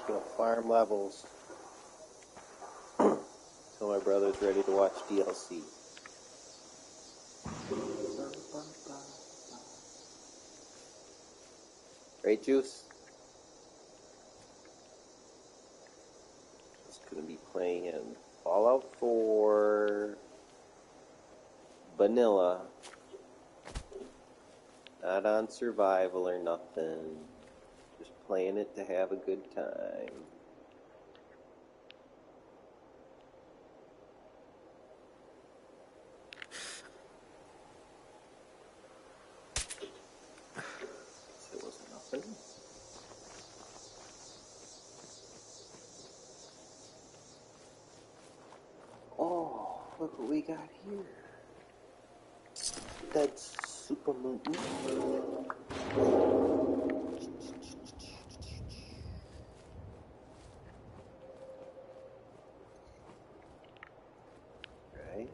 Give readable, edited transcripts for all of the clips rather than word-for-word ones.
Gonna farm levels till my brother's ready to watch DLC. Right, Juice? Just gonna be playing Fallout 4 Vanilla. Not on survival or nothing. Just playing it to have a good time. It wasn't nothing. Oh, look what we got here. That's super mutant. Right?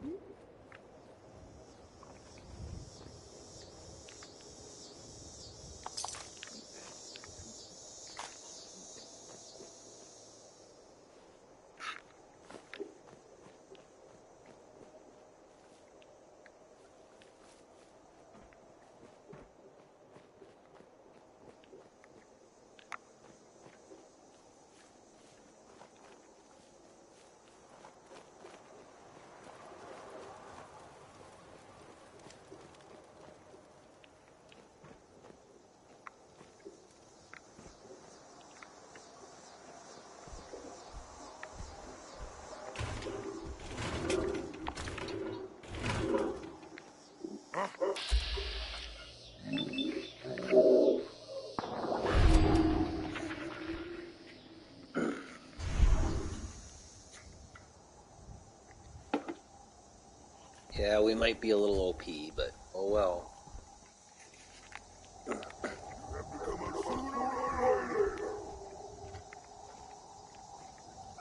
Yeah, we might be a little OP, but oh well.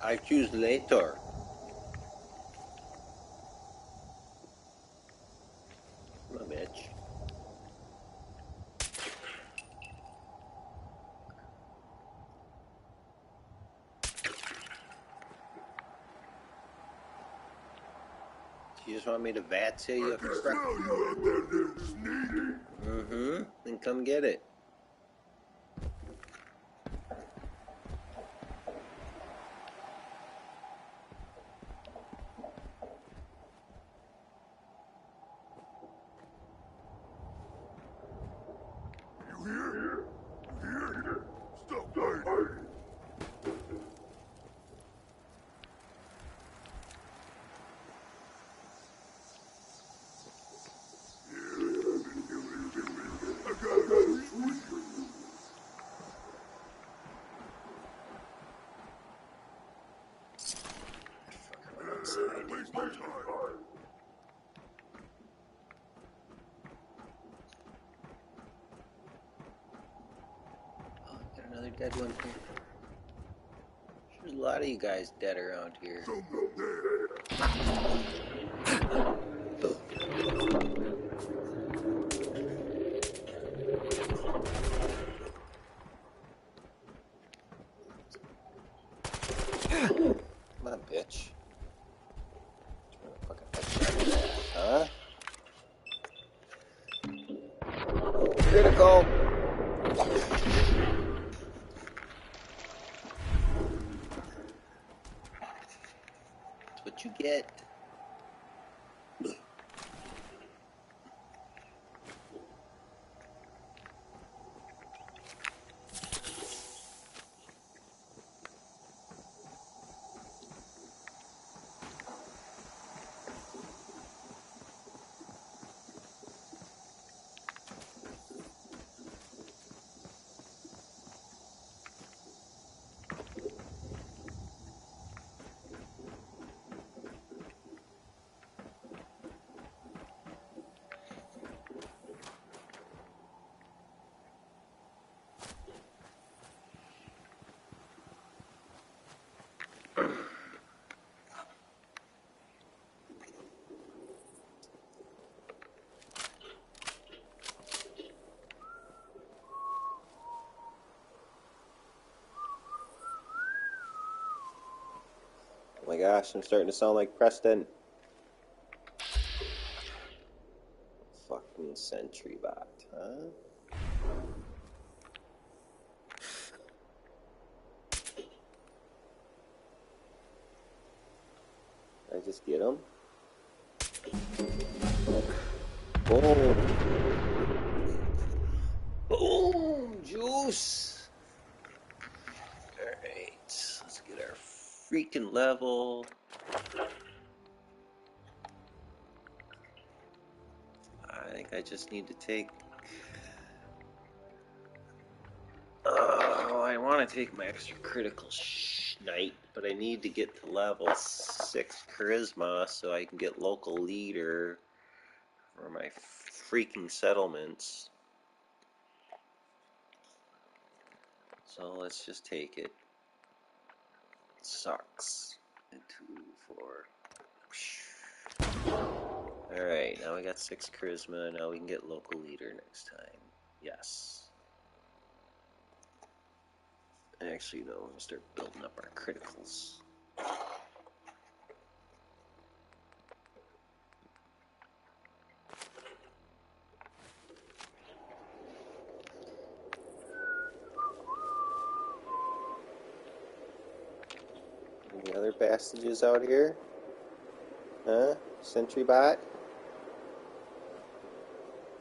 I choose later. Come on, bitch. You just want me to VAT you? Mm-hmm. Then come get it. Got another dead one here. There's a lot of you guys dead around here. Come on, bitch. Huh? Critical! That's what you get. my gosh, I'm starting to sound like Preston. Fucking sentry bot, huh? Did I just get him? Boom! Boom! Juice! Alright, let's get our freaking level. I think I just need to take... Oh, I want to take my extra critical Knight, but I need to get to level 6 charisma so I can get local leader for my freaking settlements. So let's just take it. Sucks. 2, 4. Alright, now we got 6 charisma. Now we can get local leader next time. Yes. Actually, no, we'll start building up our criticals. Any other bastages out here? Huh? Sentry bot?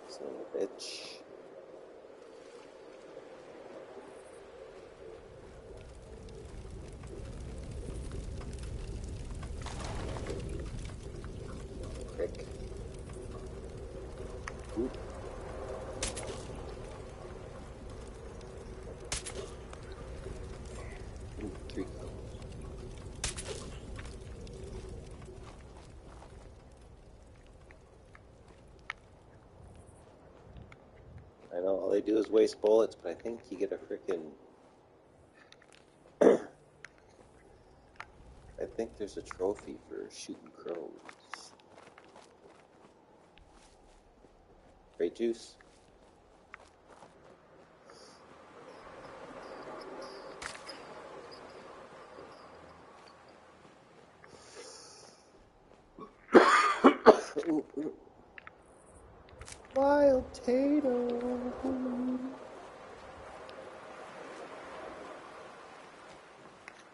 Son of a bitch. Prick. Oop. 3. I know all they do is waste bullets, but I think you get a frickin'... I think there's a trophy for shooting crows. Great juice. Ooh, ooh. Wild Tato.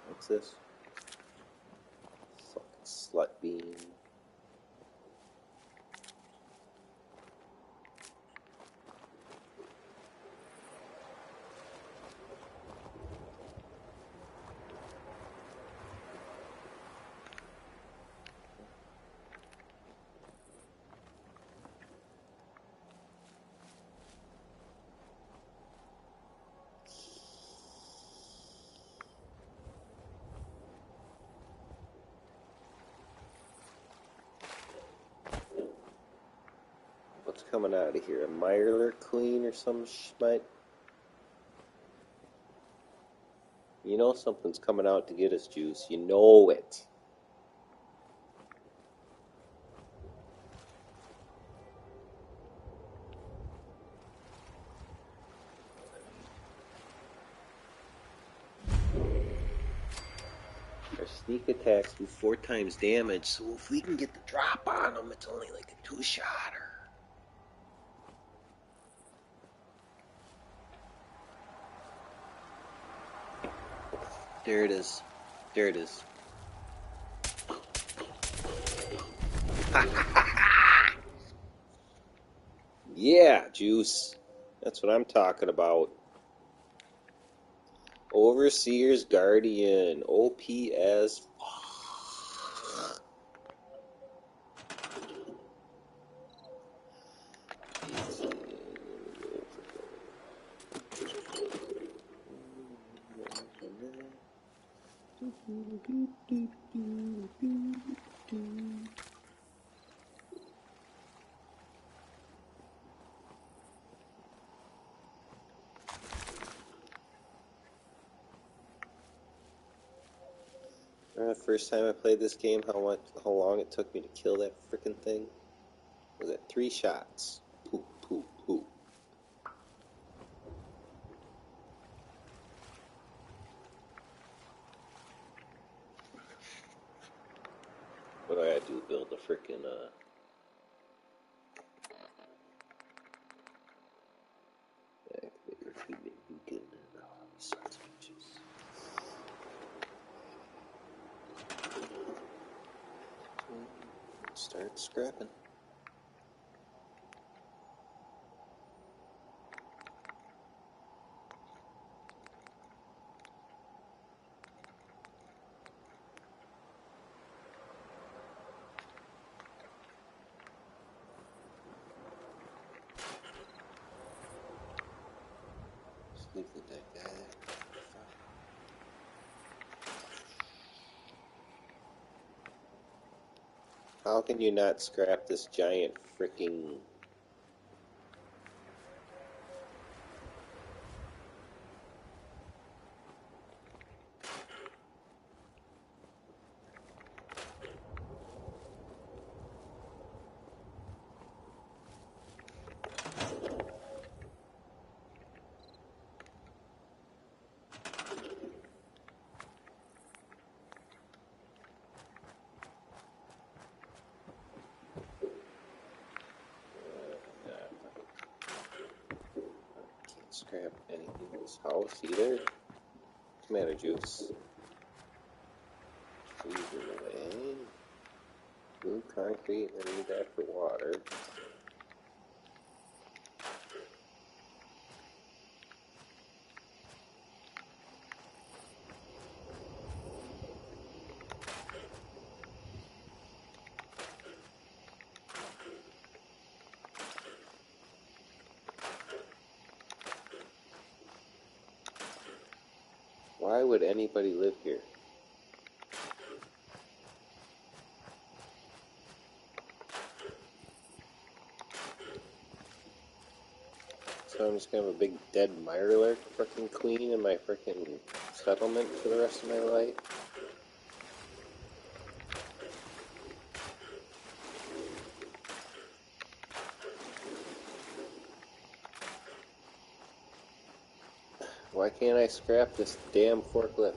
What's this? Fucking slut bean. What's coming out of here? A Mirelurk Queen or some schmite? You know something's coming out to get us, Juice. You know it. Our sneak attacks do 4 times damage, so if we can get the drop on them, it's only like a 2-shotter. There it is. There it is. Yeah, Juice. That's what I'm talking about. Overseer's Guardian. OP as fuck. Remember the first time I played this game, how long it took me to kill that frickin' thing? Was it 3 shots? Poop, poop, poop. do build a frickin' activator feeding beacon. Oh, sons of bitches. Start scrapping. Leave the dead guy there. How can you not scrap this giant freaking... Can't scrap anything in this house either. Tomato juice. Freeze it away. Blue concrete, I need that for water. Why would anybody live here? So I'm just gonna have a big dead Mirelurk frickin' queen in my frickin' settlement for the rest of my life? Why can't I scrap this damn forklift?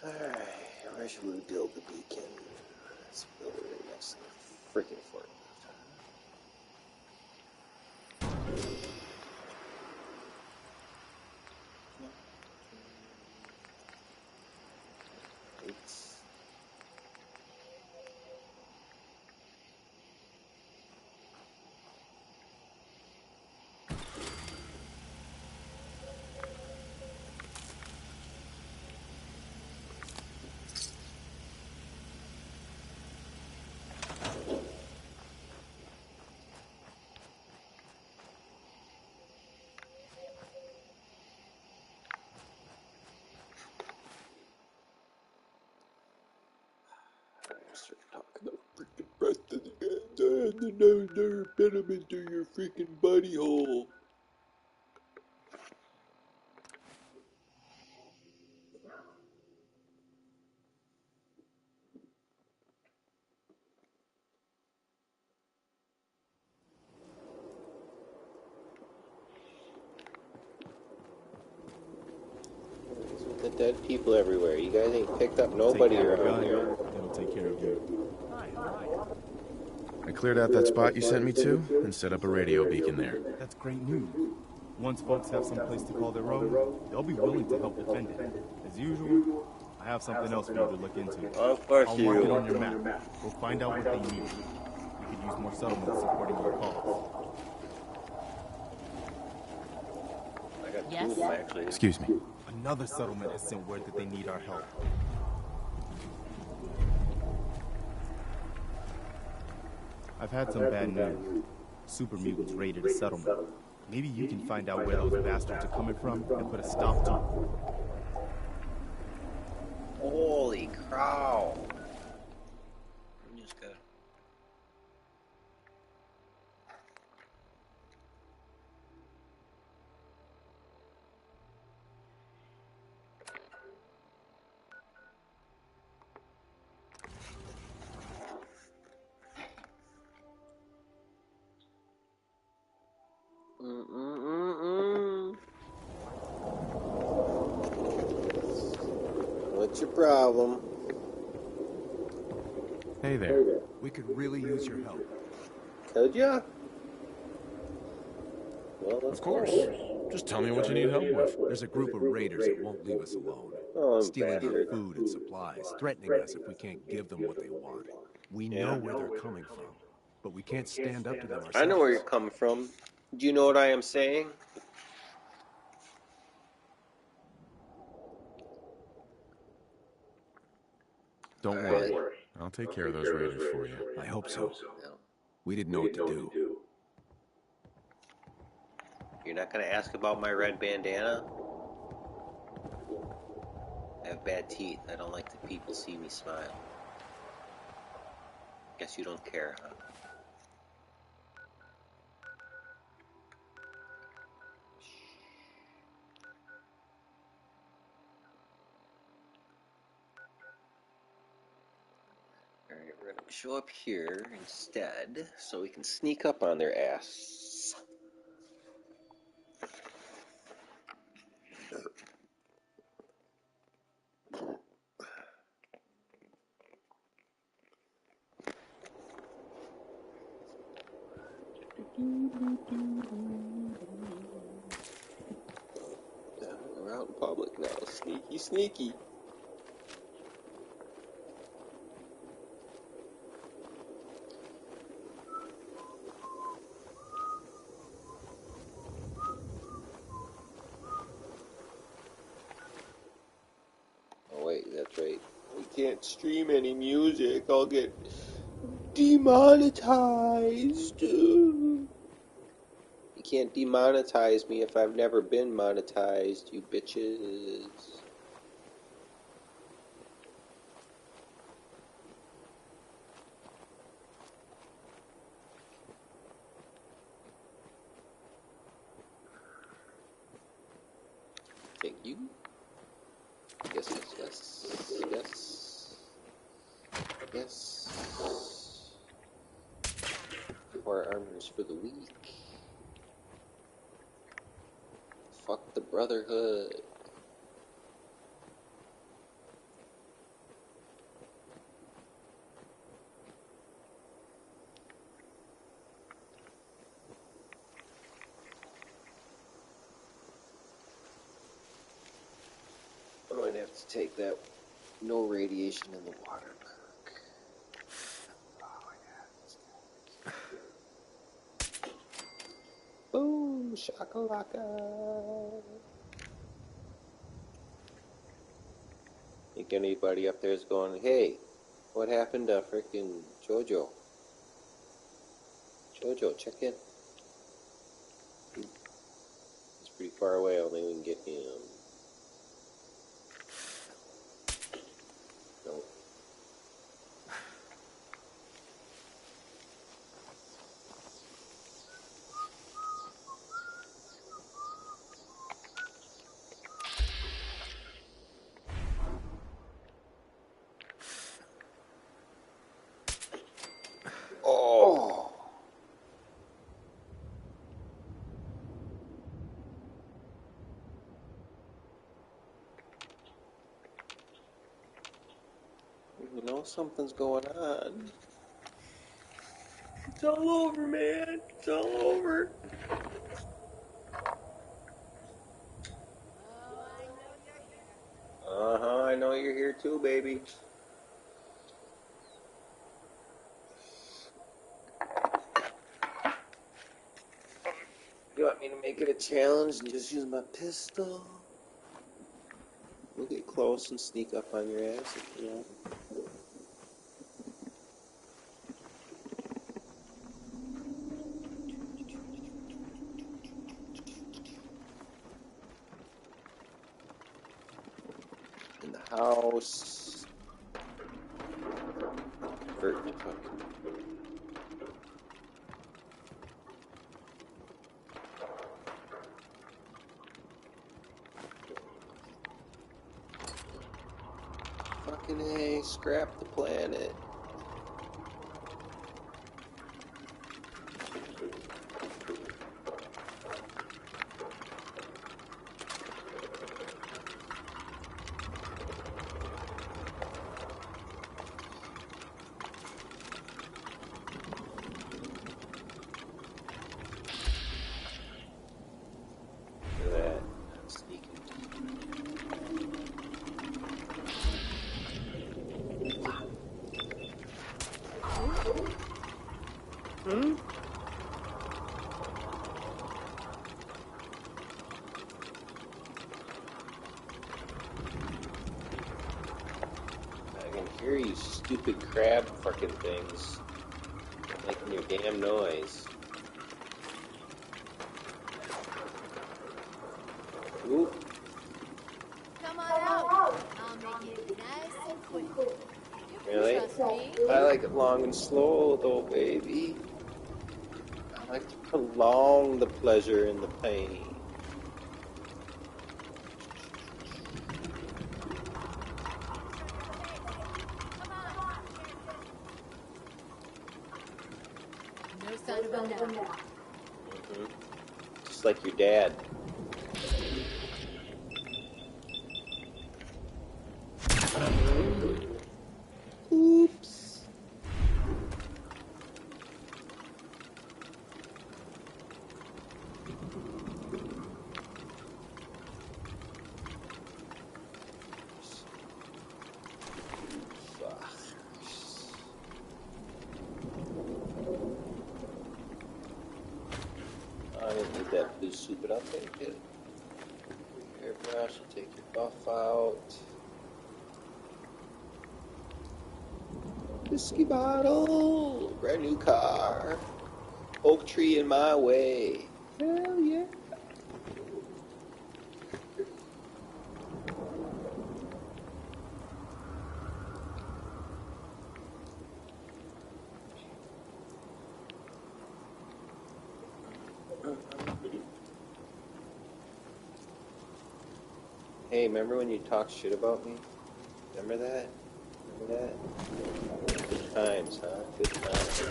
Alright, where should we build the beacon? Let's build it right next to the freaking forklift. It's... Start talking about freaking breath of the guy and another impediment to your freaking buddy hole. With the dead people everywhere. You guys ain't picked up nobody around here. It'll take care of you. I cleared out that spot you sent me to and set up a radio beacon there. That's great news. Once folks have some place to call their own, they'll be willing to help defend it. As usual, I have something else for you to look into. Of course I'll you mark it do. on your map. We'll find out what they need. We could use more settlements supporting your cause. I got two of them actually. Excuse me. Another settlement has sent word that they need our help. I've had some bad news. Super mutants raided a settlement. Maybe you can find out where those bastards are coming from and put a stop to them. Holy crow. Just got... What's your problem? Hey there. We could really use your help. Could ya? Well, let's Of course. Just tell me what you need help with. There's a group of raiders that won't leave us alone. Oh, Stealing our bastard. food and supplies, threatening us if we can't give them what they want. We know where they're coming from, but we can't stand up to them ourselves. I know where you're coming from. Do you know what I am saying? Don't worry. I'll take care of those raiders for you. I hope so. No. We didn't know what to do. You're not going to ask about my red bandana? I have bad teeth. I don't like that people see me smile. Guess you don't care, huh? Alright, we're going to show up here instead so we can sneak up on their ass. We're out in public now. Sneaky, sneaky. Oh wait, that's right. We can't stream any music. I'll get demonetized. You can't demonetize me if I've never been monetized, you bitches. Thank you. Yes, yes, yes. Yes. Yes. More armors for the weak. Fuck the Brotherhood. I'm going to have to take that no radiation in the water perk. Oh my god. Boom! Shakalaka! Think anybody up there is going, hey, what happened to frickin' Jojo? Jojo, check in. He's pretty far away, only we can get him. Nope. Oh! You know something's going on. It's all over, man. It's all over. Uh-huh, I know you're here too, baby. You want me to make it a challenge and just use my pistol? We'll get close and sneak up on your ass if you want. In the house. Vert the fuck. Fucking A, scrap the planet. Hmm? I can hear you stupid crab fucking things making your damn noise. Ooh. Come on out. I'll make it nice and quick. You can Really? trust me. I like it long and slow, though, baby. I like to prolong the pleasure and the pain. No sign of them now. Mm-hmm. Just like your dad. Oops. I didn't need that blue suit, but I'll take it. Airbrush, I'll take your buff out. Whiskey bottle, brand new car. Oak tree in my way. Hell yeah. Hey, remember when you talked shit about me? Remember that? Remember that? Good times, huh? Good times.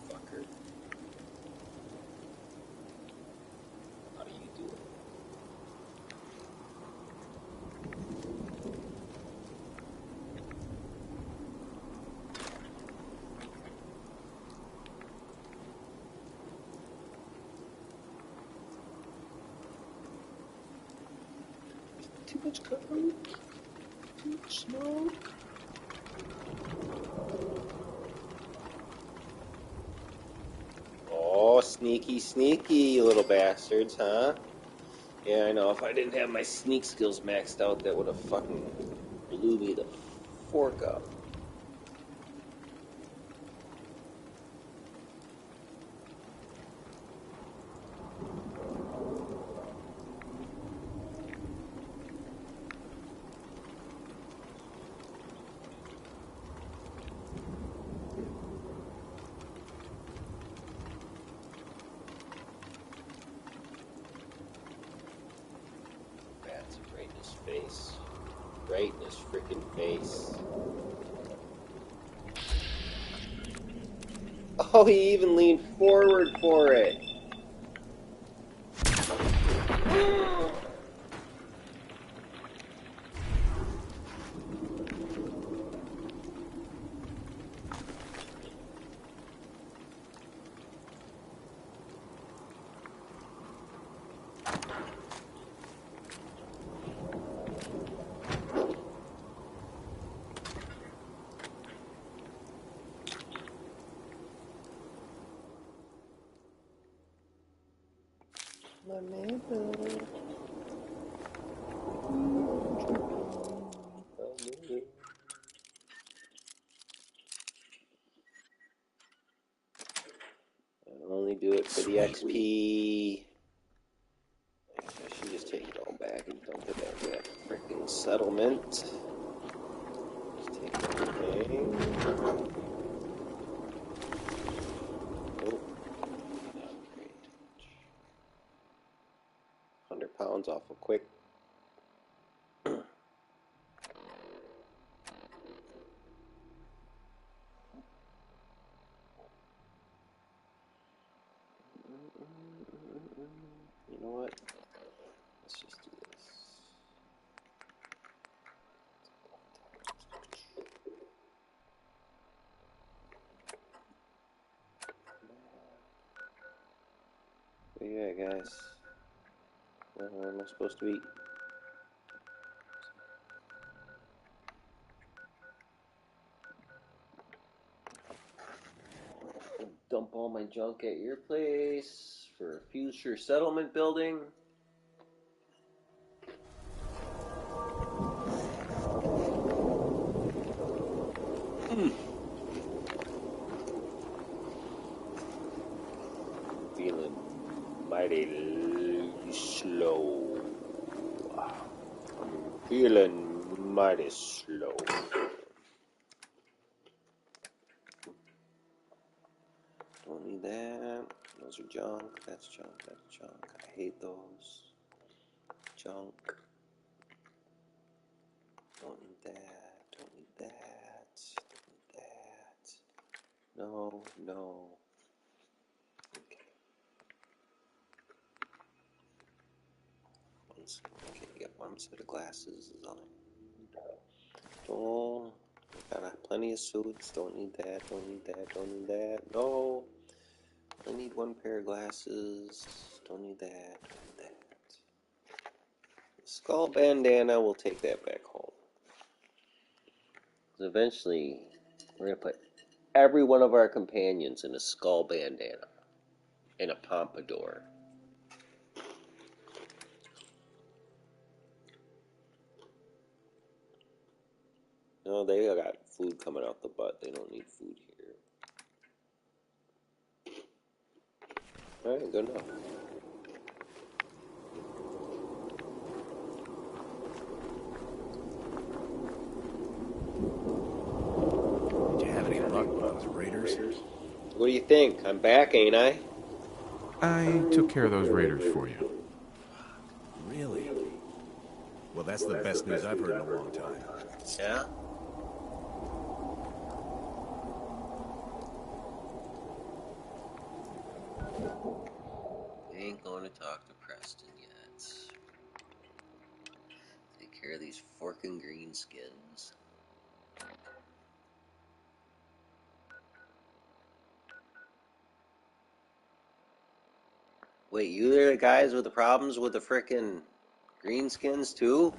Fucker. How do you do it? Too much coke? Too much smoke? Oh, sneaky, sneaky, you little bastards, huh? Yeah, I know. If I didn't have my sneak skills maxed out, that would have fucking blew me the fork up. That's right in his face. Right in his freaking face. Oh, he even leaned forward for it. My neighbor. I'll only do it for the XP. I should just take it all back and dump it at that freaking settlement. Just take everything. Oh, great. 100 pounds off a quick. You know what? Let's just do this. Yeah, guys. Where am I supposed to be? dump all my junk at your place for future settlement building. Feeling mighty slow. I'm feeling mighty slow. Don't need that. Those are junk. That's junk. That's junk. I hate those. Junk. Don't need that. Don't need that. Don't need that. No, no. Okay. Okay, you got one set of glasses is all I need. Don't. Got plenty of suits. Don't need that. Don't need that. Don't need that. No. I need one pair of glasses. Don't need that. Don't need that. The skull bandana, we'll take that back home. Eventually, we're going to put every one of our companions in a skull bandana and a pompadour. No, they got food coming out the butt. They don't need food here. Alright, good enough. Did you have any luck with those raiders? What do you think? I'm back, ain't I? I took care of those raiders for you. Really? Well, that's the best news I've heard in a long time. Yeah? Ain't going to talk to Preston yet. Take care of these forking greenskins. Wait, you are the guys with the problems with the frickin' greenskins too?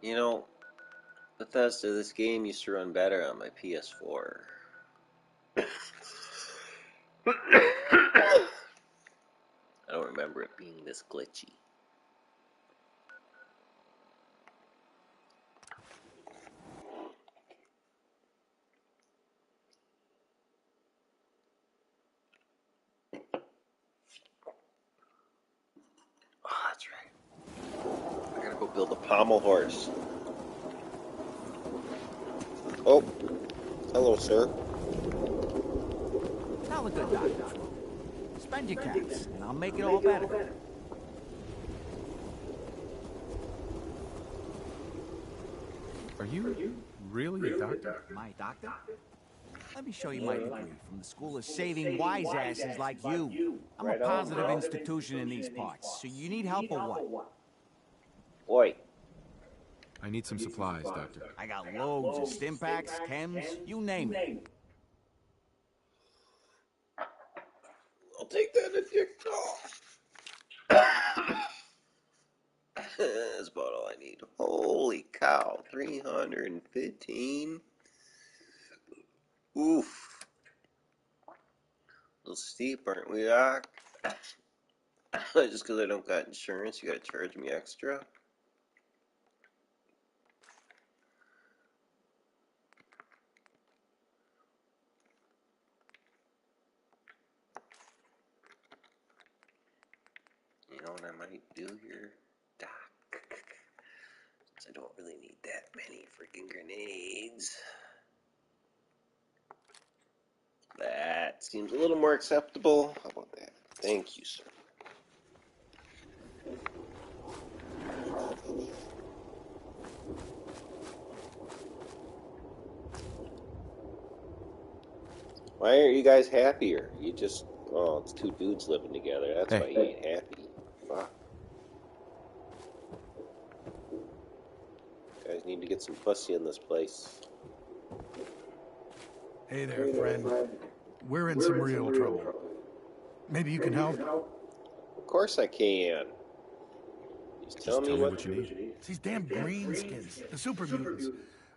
You know, Bethesda, this game used to run better on my PS4. I don't remember it being this glitchy. Oh, that's right. I gotta go build a pommel horse. Oh, hello, sir. Tell the good doctor. Spend your caps, and I'll make it all better. Are you really a doctor? My doctor? Let me show you my degree from the School of Saving Wise Asses like you. I'm a positive institution in these parts, so you need help or what? Oi. I need some supplies, Doctor. I got loads of stim packs, chems, you name it. I'll take that if you... Oh. That's about all I need. Holy cow, 315? Oof. A little steep, aren't we, Doc? Just because I don't got insurance, you gotta charge me extra? You know what I might do here, Doc? Since I don't really need that many freaking grenades. That seems a little more acceptable. How about that? Thank you, sir. Why aren't you guys happier? You just... Oh, it's two dudes living together. That's why you ain't happy. Fuck. You guys need to get some pussy in this place. Hey there, friend. We're in some real trouble. Maybe you can help? Of course I can. Just Just tell me what you need. It's these damn greenskins, the super mutants.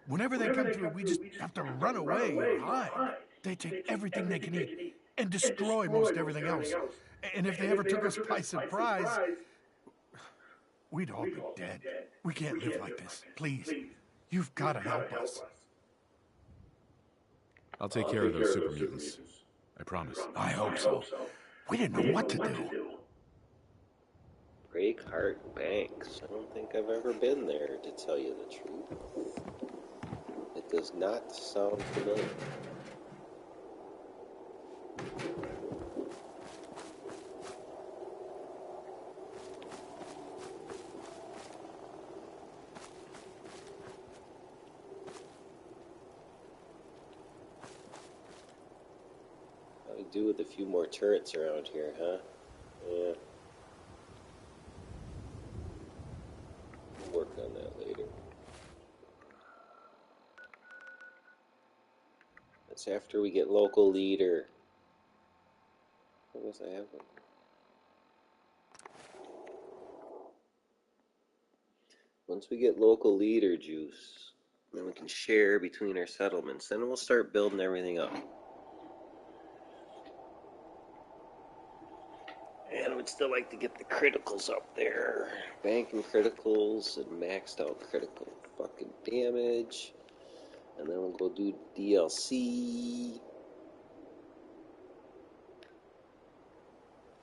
Whenever they come through, we just have to run away or hide. They take everything they can eat and destroy most everything else. And if they ever took us by surprise, we'd all be dead. We can't live like this. Please, you've got to help us. I'll take care of those super mutants. I promise. I hope so. We didn't know what to do. Breakheart Banks. I don't think I've ever been there, to tell you the truth. It does not sound familiar. How do we do with a few more turrets around here, huh? Yeah. We'll work on that later. That's after we get local leader. What was I having? Once we get local leader juice, then we can share between our settlements. Then we'll start building everything up. And I would still like to get the criticals up there. Banking criticals and maxed out critical fucking damage. And then we'll go do DLC.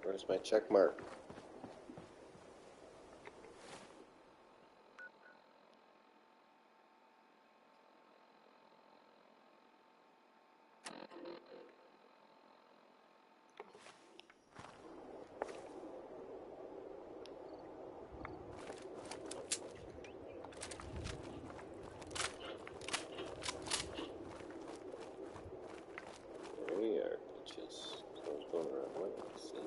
Where's my check mark? There we are, bitches. I was going the wrong way, see?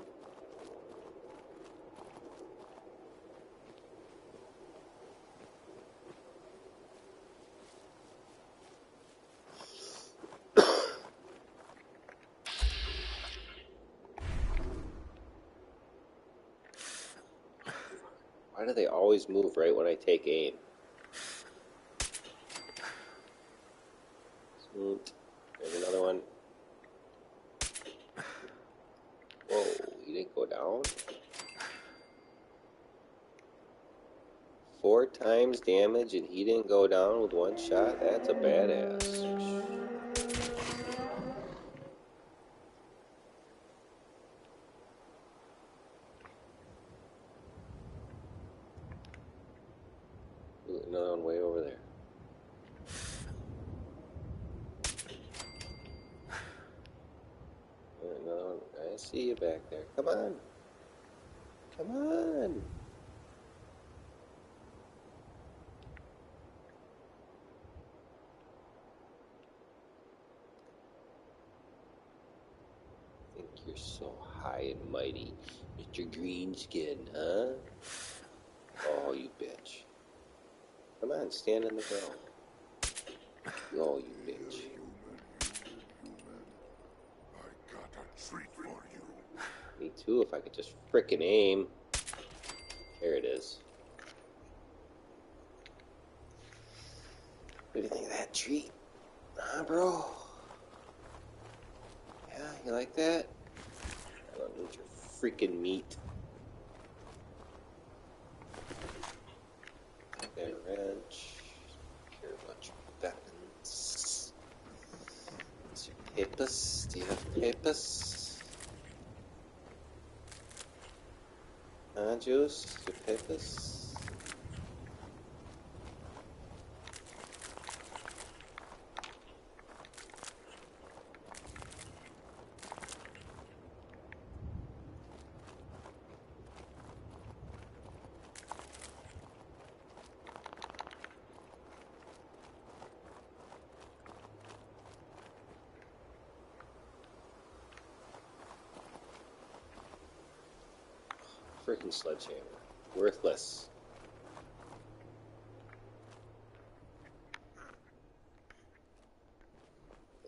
Why do they always move right when I take aim? Sweet. There's another one. Whoa, he didn't go down? 4 times damage and he didn't go down with one shot? That's a badass. Ooh, another one way over there. Another one. I see you back there. Come on. Come on. Think you're so high and mighty, Mr. Greenskin, huh? Oh, you bitch. Come on, stand in the ground. Oh, you bitch. I got a treat for you. Me too, if I could just frickin' aim. There it is. What do you think of that treat? Huh, bro? Yeah, you like that? I don't need your freaking meat. That wrench. Care about your weapons. What's your papers? Do you have papers? Huh, Juice? Your papers? Freaking sledgehammer. Worthless.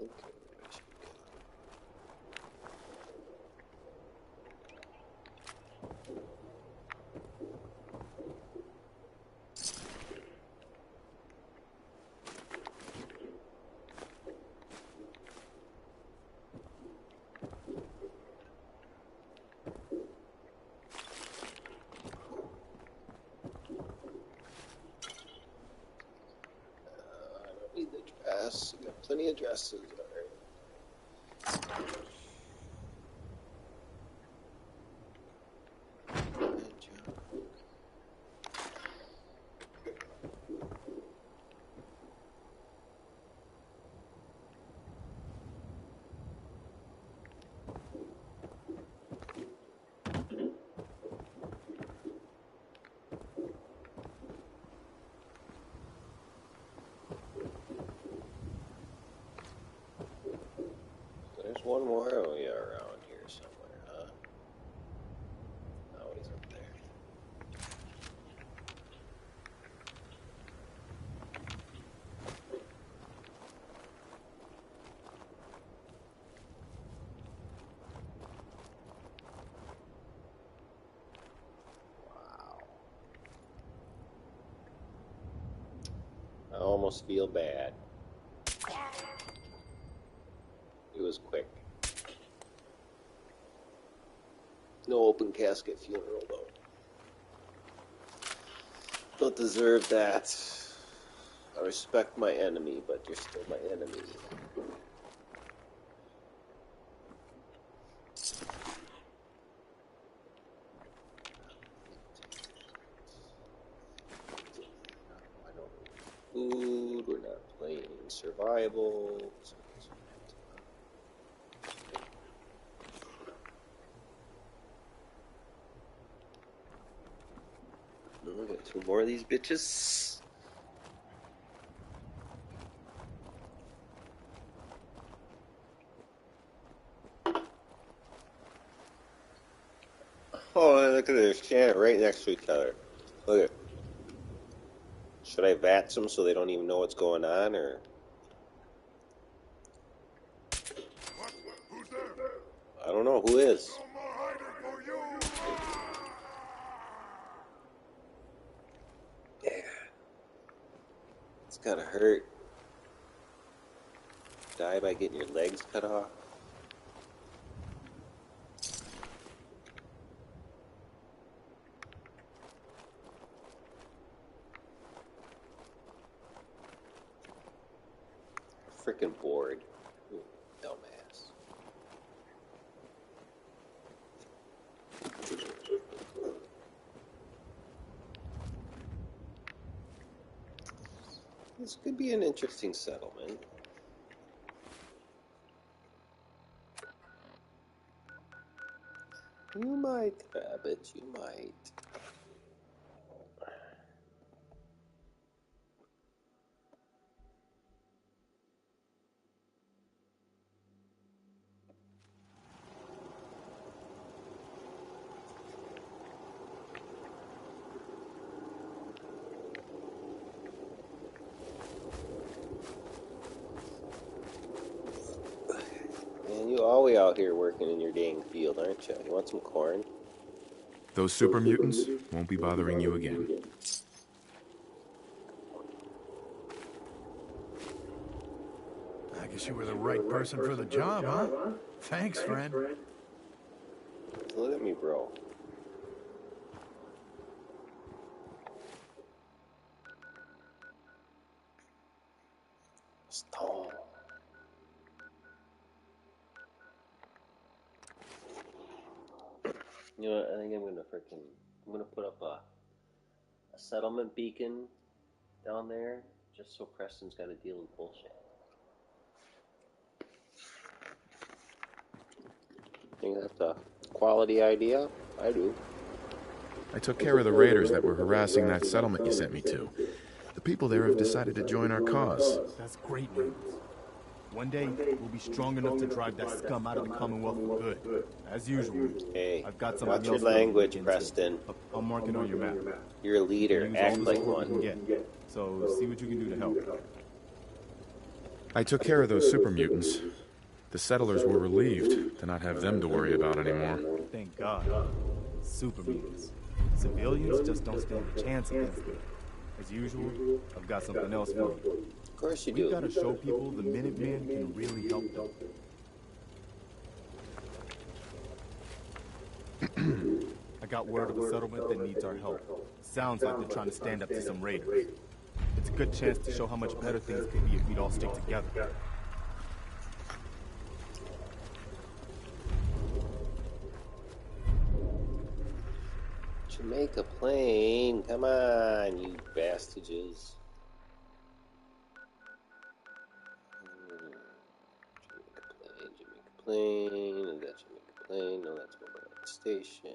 Okay, where should we go? address. We got plenty of addresses. There's one more area around here somewhere, huh? Oh, he's up there. Wow. I almost feel bad. It was quick. No open casket funeral, though. Don't deserve that. I respect my enemy, but you're still my enemy. I don't need food. We're not playing survival. We got two more of these bitches. Oh, look at this. Standing right next to each other. Look at. Should I VATS them so they don't even know what's going on, or? What? Who's there? I don't know. Who is? No more hiding for you! Yeah. It's gotta hurt. Die by getting your legs cut off. Frickin' bored. Ooh, dumbass. This could be an interesting settlement. You might, Rabbit, you might. Man, you always out here working in your dang field, aren't you? You want some corn? Those super mutants won't be bothering you again. I guess you were the right person for the job, huh? Thanks, friend. Look at me, bro. Stone. You know what? I think I'm gonna put up a settlement beacon down there just so Preston's got to deal with bullshit. Think that's a quality idea? I do. I took care of the raiders that were harassing that settlement you sent me to. The people there have decided to join our cause. That's great news. One day, we'll be strong enough to drive that scum out of the Commonwealth for good. As usual, Hey, I've got watch something your else language, Preston. I'll mark it on your map. You're a leader. Use Act all the like support we one. can get. So see what you can do to help. I took care of those super mutants. The settlers were relieved to not have them to worry about anymore. Thank God. Super mutants. Civilians just don't stand a chance against them. As usual, I've got something else for you. Of course you We've do. got to show people the Minutemen can really help them. I got word of a settlement that needs our help. Sounds like they're trying to stand up to some raiders. It's a good chance to show how much better things could be if we'd all stick together. Jamaica Plain, come on, you bastages. Jamaica Plain, is that Jamaica Plain? No, that's Mobile Station.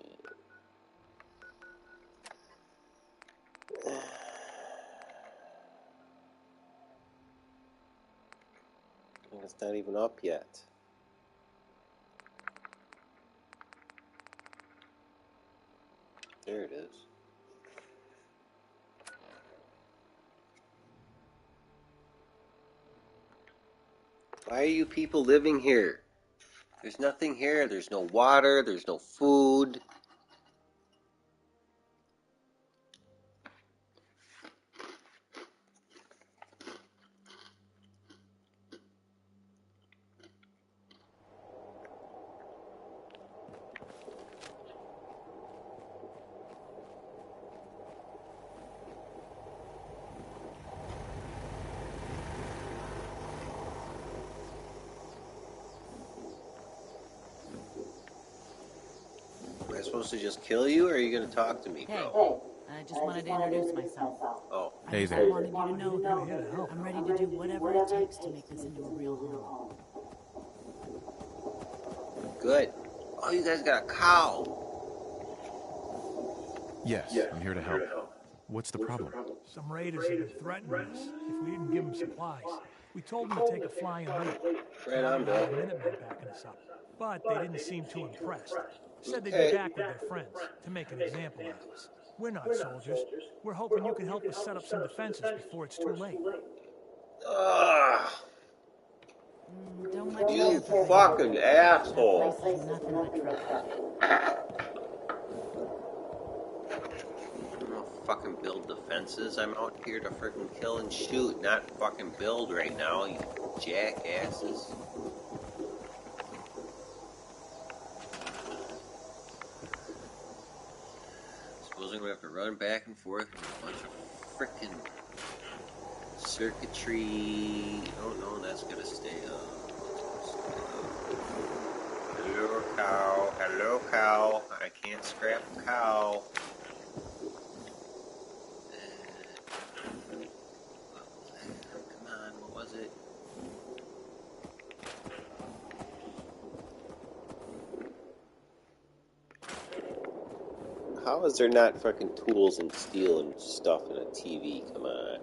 And it's not even up yet. There it is. Why are you people living here? There's nothing here. There's no water. There's no food. Am I supposed to just kill you, or are you going to talk to me, bro? Hey, I just wanted to introduce myself. Oh. Hey I there. wanted you to know that I'm ready to do whatever it takes to make this into a real home. Good. Oh, you guys got a cow. Yes, I'm here to help. What's the problem? Some raiders have been threatening us if we didn't give them supplies. We told them to take a flying leap. Right on, Now we Bill. have Minutemen backing us up. But they didn't seem too impressed. Said they'd be back with their friends to make an example out of us. We're not soldiers. We're hoping you can help us set up some defenses before it's too late. Ugh. Don't much You care for fucking That asshole. place is nothing but trouble. I'm gonna fucking build defenses. I'm out here to freaking kill and shoot, not fucking build right now, you jackasses. Supposing we have to run back and forth with a bunch of freaking circuitry. Oh no, that's gonna stay up. Hello, cow. Hello, cow. I can't scrap a cow. Come on, what was it? How is there not fucking tools and steel and stuff in a TV? Come on.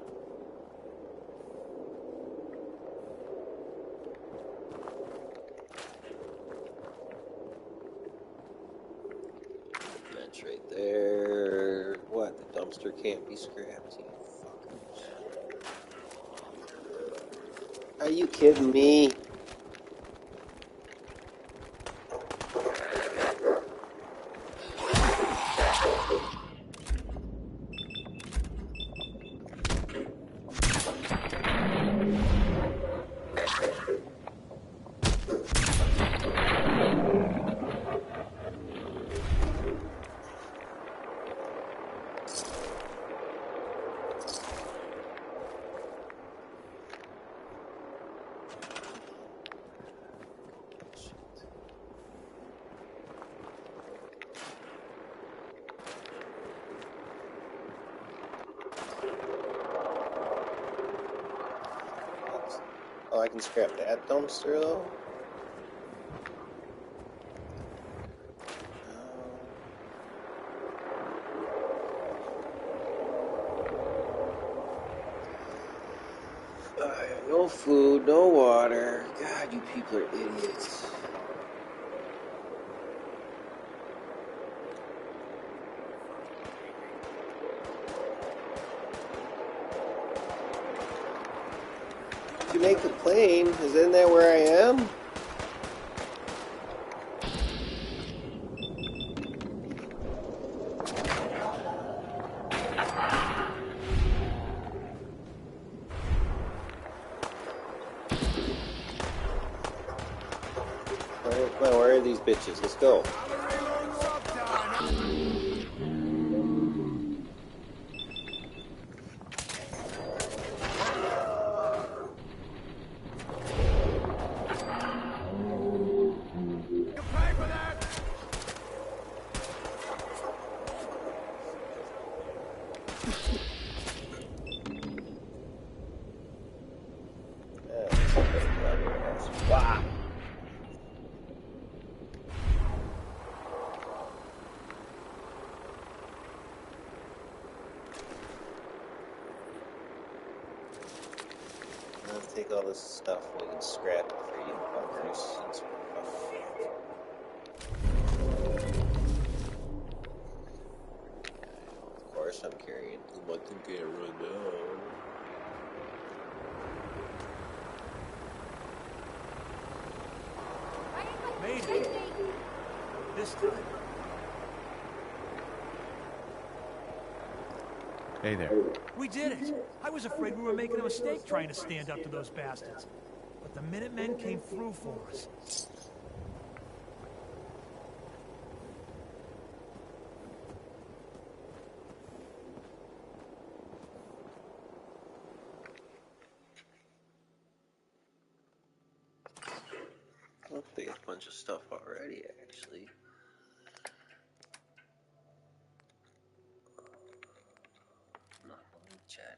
Bench right there. What? The dumpster can't be scrapped? You fuckers. Are you kidding me? Oh, I can scrap that dumpster though? No food, no water. God, you people are idiots. Jamaica Plain, isn't that where I am? Where are these bitches? Let's go. Wow. Let's take all this stuff and we can scrap it for you fuckers. Since we're of course I'm carrying too much and can't run down. Maybe. This time. Hey there. We did it. I was afraid we were making a mistake trying to stand up to those bastards. But the Minutemen came through for us. Oh, they got a bunch of stuff already, actually. Not only chatting.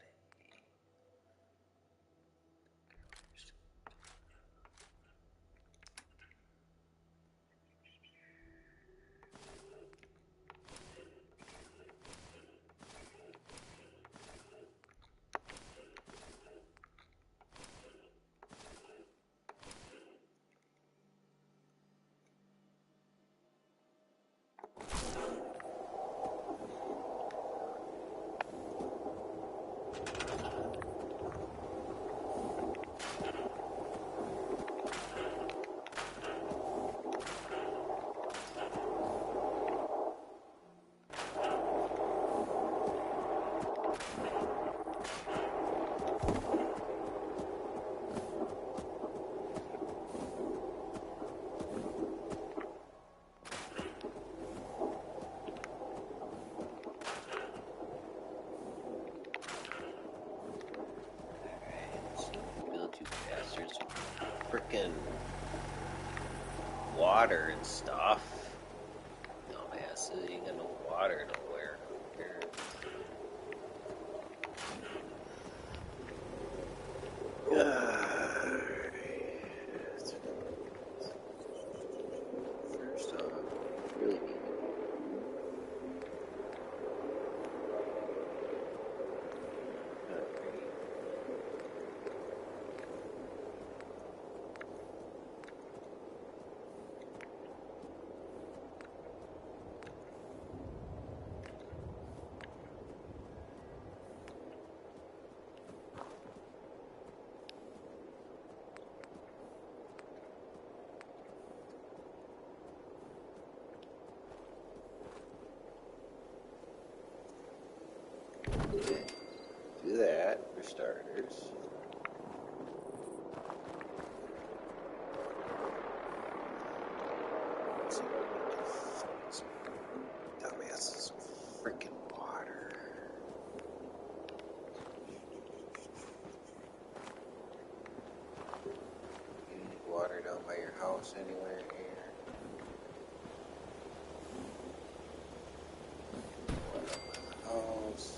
Frickin' water and stuff. Dumbass, you ain't got no water nowhere. Here. First off, really need do that for starters. Dumbasses, freaking water. You need water down by your house anywhere here? Water down by my house.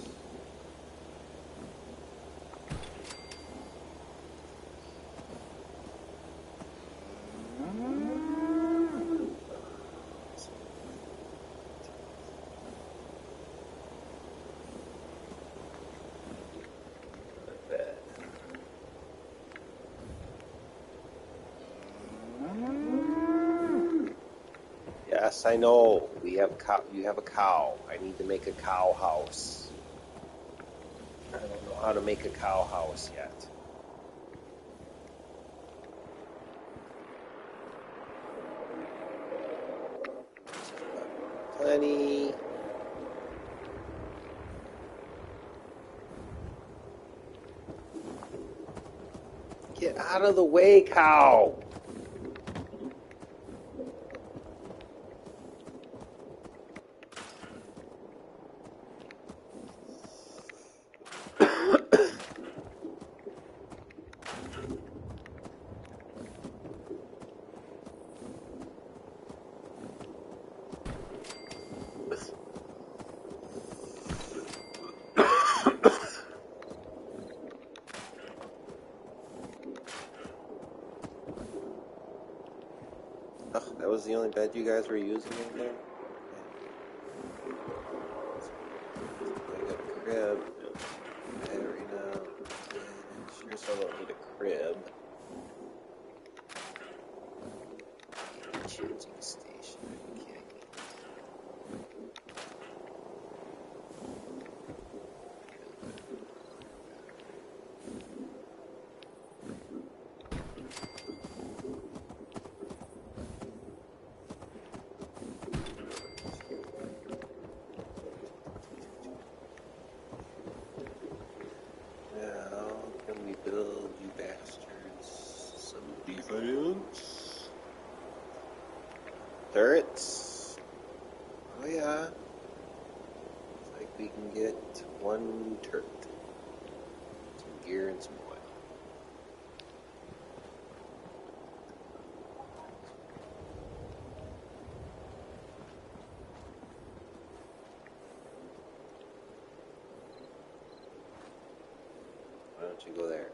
Yes, I know. We have cow. You have a cow. I need to make a cow house. I don't know how to make a cow house yet. Plenty. Get out of the way, cow. That was the only bed you guys were using in there? I got a crib. Bed right now. Sure as hell don't need a crib. Charging station. Okay. Now, can we build, you bastards, some defense? Turrets? Oh yeah. Looks like we can get one turret. Some gear and some oil. Why don't you go there?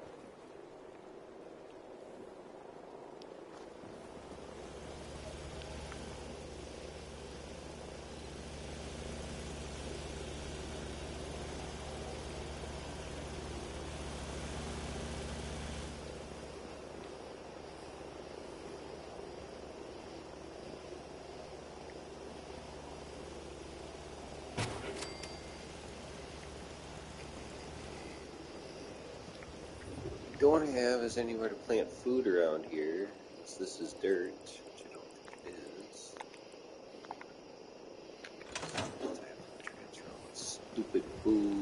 Don't have is anywhere to plant food around here. This is dirt, which I don't think it is. I have to transfer all this stupid food.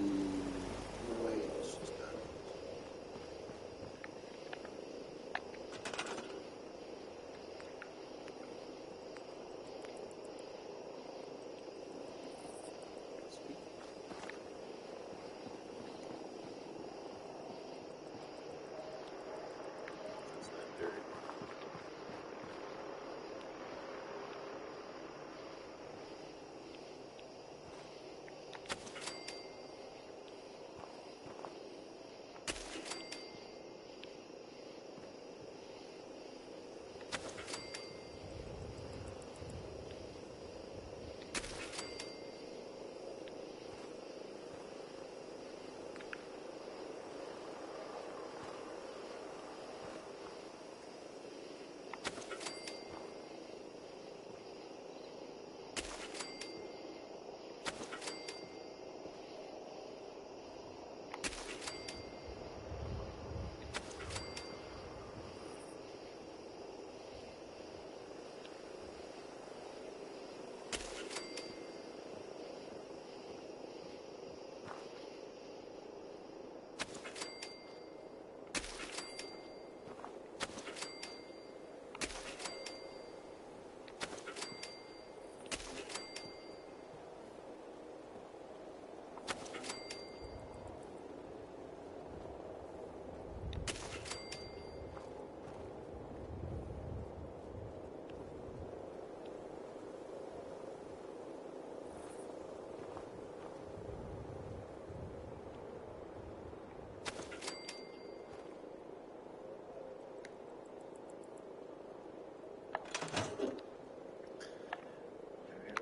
No way, it's just not. Sweet. That's not dirt.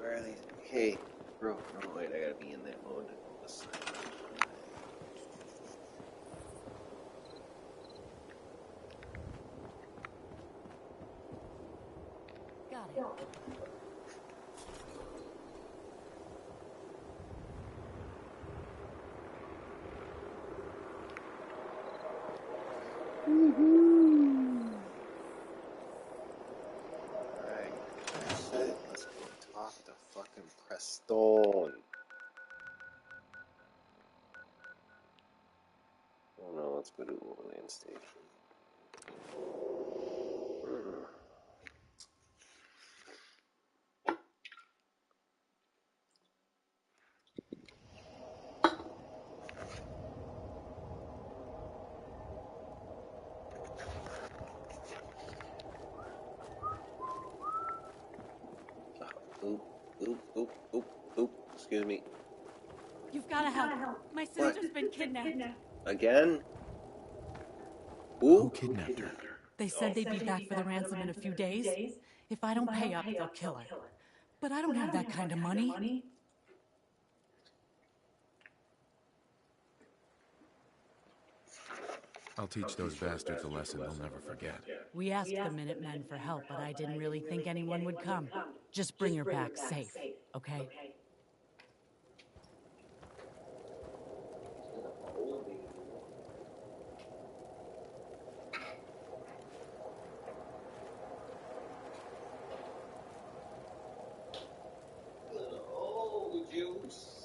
Where are these? Hey, bro, no, wait, I gotta be in that mode. This side. Got it. Alright, that's it. Let's go talk to fucking Preston. Oh no, let's go to Overland Station. Oop, oop, oop, oop, oop. Excuse me. You've got to help. My sister's been kidnapped. Again? Who Who? kidnapped her? They said they'd be back for the ransom in a few days. If I don't pay up, they'll kill her. But I don't have that kind of money. I'll teach those bastards a lesson they'll never forget. We asked the Minutemen for help, but I didn't really think anyone would come. Just bring her back safe, okay? Oh, juice.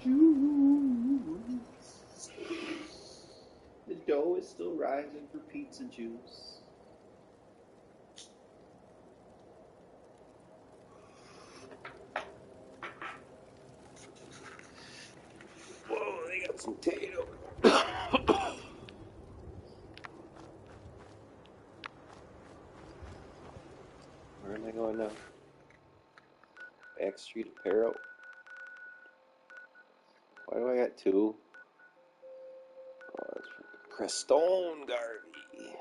Juice. The dough is still rising for pizza juice. Whoa, they got some potato. Where am I going now? Backstreet Apparel. Why do I got two? Oh, that's from Crestone Garvey.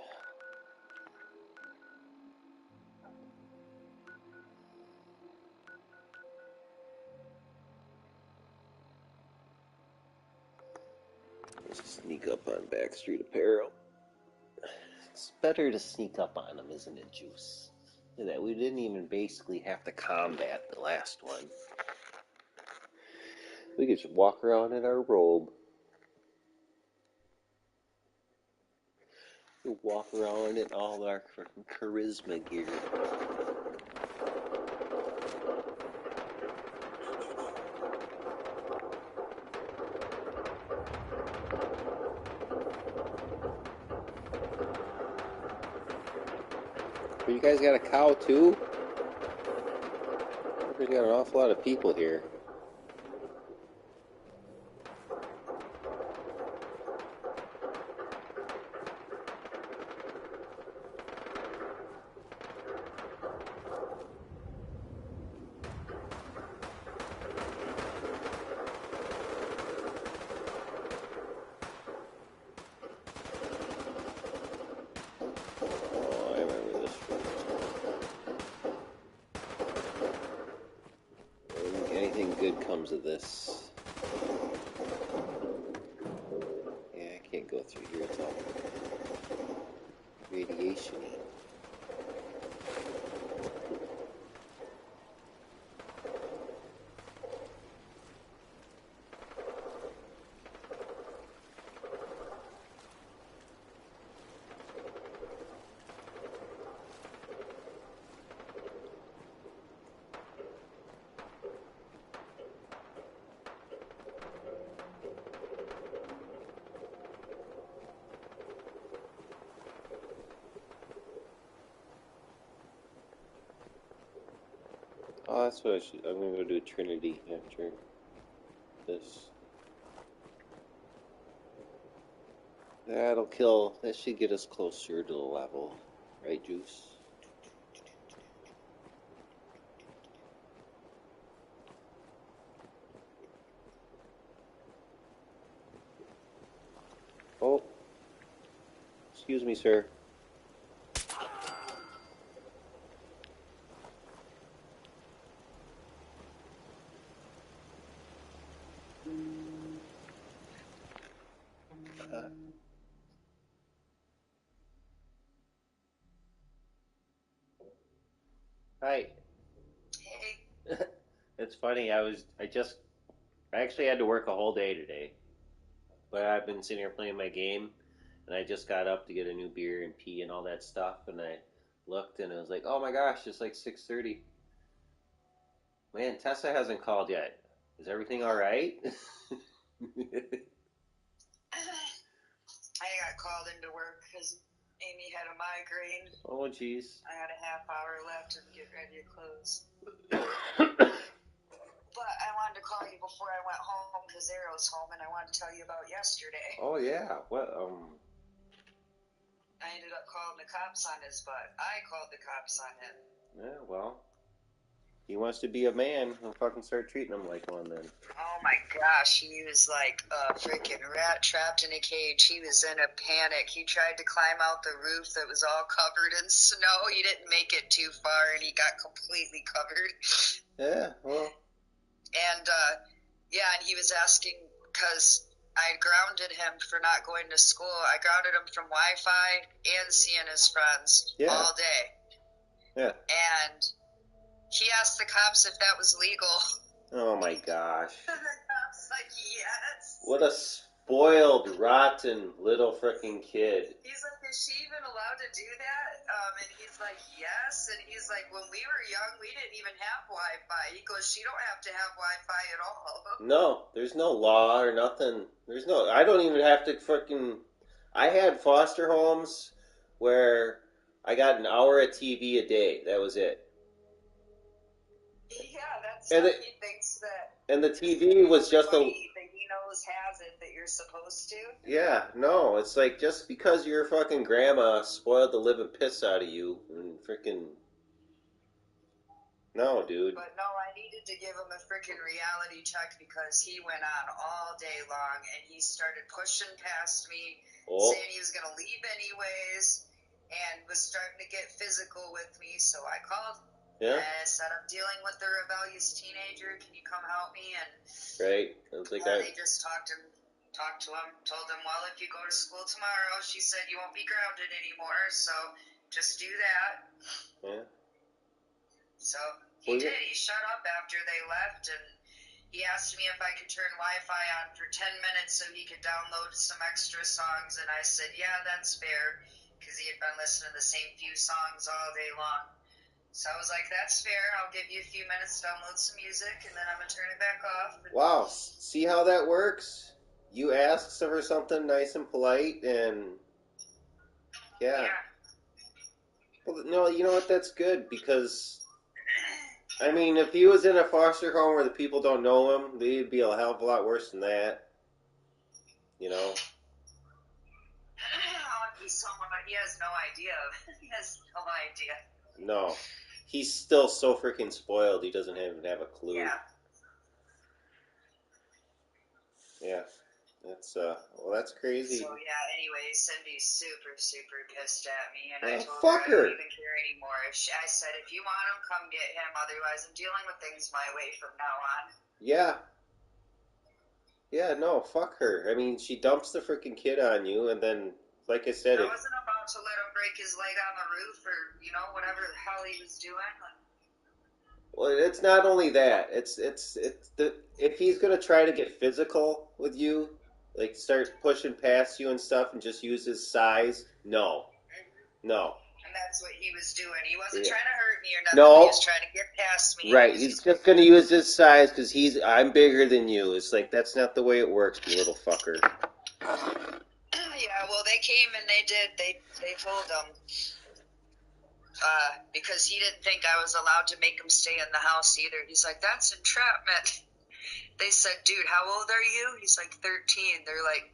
Let's sneak up on Backstreet Apparel. It's better to sneak up on them, isn't it, Juice? Look at that. We didn't even basically have to combat the last one. We could just walk around in our robe. We walk around in all our charisma gear. But you guys got a cow too? We got an awful lot of people here. Oh, I remember this. Anything good comes of this. Yeah, I can't go through here. It's all radiation-y. Oh, that's what I should. I'm gonna go do Trinity after. this. That'll kill. That should get us closer to the level. Right, Juice? Oh. Excuse me, sir. Hi. Hey. It's funny. I actually had to work a whole day today, but I've been sitting here playing my game, and I just got up to get a new beer and pee and all that stuff, and I looked and I was like, oh my gosh, it's like 6:30. Man, Tessa hasn't called yet. Is everything all right? I got called into work because Amy had a migraine. Oh, jeez. I had a half hour left and get ready to close. But I wanted to call you before I went home because Arrow's home, and I wanted to tell you about yesterday. Oh yeah. What? I ended up calling the cops on his butt. I called the cops on him. Yeah. Well, he wants to be a man. I'll fucking start treating him like one then. Oh my gosh, he was like a freaking rat trapped in a cage. He was in a panic. He tried to climb out the roof that was all covered in snow. He didn't make it too far, and he got completely covered. Yeah. Well. And yeah, and he was asking because I grounded him for not going to school. I grounded him from Wi-Fi and seeing his friends all day. Yeah. And he asked the cops if that was legal. Oh my gosh. The cops like, yes. What a spoiled, rotten little freaking kid. He's like, is she even allowed to do that? And he's like, yes. And he's like, when we were young, we didn't even have Wi-Fi. He goes, she don't have to have Wi-Fi at all. No, there's no law or nothing. I don't even have to freaking. I had foster homes where I got an hour of TV a day. That was it. Yeah, that's what he thinks that. And the TV was just a. That he knows has it that you're supposed to. Yeah, no, it's like just because your fucking grandma spoiled the living piss out of you and freaking. No, dude. But no, I needed to give him a freaking reality check because he went on all day long and he started pushing past me, saying he was going to leave anyways, and was starting to get physical with me. So I called. Yeah. And I said, I'm dealing with a rebellious teenager. Can you come help me? And right. It was like that. They just talked to him, told him, well, if you go to school tomorrow, she said you won't be grounded anymore. So just do that. Yeah. So he did. He shut up after they left, and he asked me if I could turn Wi-Fi on for 10 minutes so he could download some extra songs. And I said, yeah, that's fair, because he had been listening to the same few songs all day long. So I was like, that's fair. I'll give you a few minutes to download some music, and then I'm going to turn it back off. Wow. See how that works? You ask for something nice and polite, and yeah. Well, no, you know what? That's good, because, I mean, if he was in a foster home where the people don't know him, they'd be a hell of a lot worse than that. You know? He has no idea. He has no idea. No. He's still so freaking spoiled, he doesn't even have a clue. Yeah. Yeah. That's, well, that's crazy. So, yeah, anyway, Cindy's super, super pissed at me, and I told fuck her I her. don't even care anymore. I said, if you want him, come get him, otherwise I'm dealing with things my way from now on. Yeah. Yeah, no, fuck her. I mean, she dumps the freaking kid on you, and then, like I said... I wasn't about to let him break his leg on the roof, or, you know, whatever the hell he was doing. Well, it's not only that. If he's gonna try to get physical with you, like start pushing past you and stuff, and just use his size, no. And that's what he was doing. He wasn't trying to hurt me or nothing. No. He was trying to get past me. Right, he's just gonna use his size because I'm bigger than you. It's like, that's not the way it works, you little fucker. Yeah, well, they came and they did. They told him. Because he didn't think I was allowed to make him stay in the house either. He's like, that's entrapment. They said, dude, how old are you? He's like 13. They're like,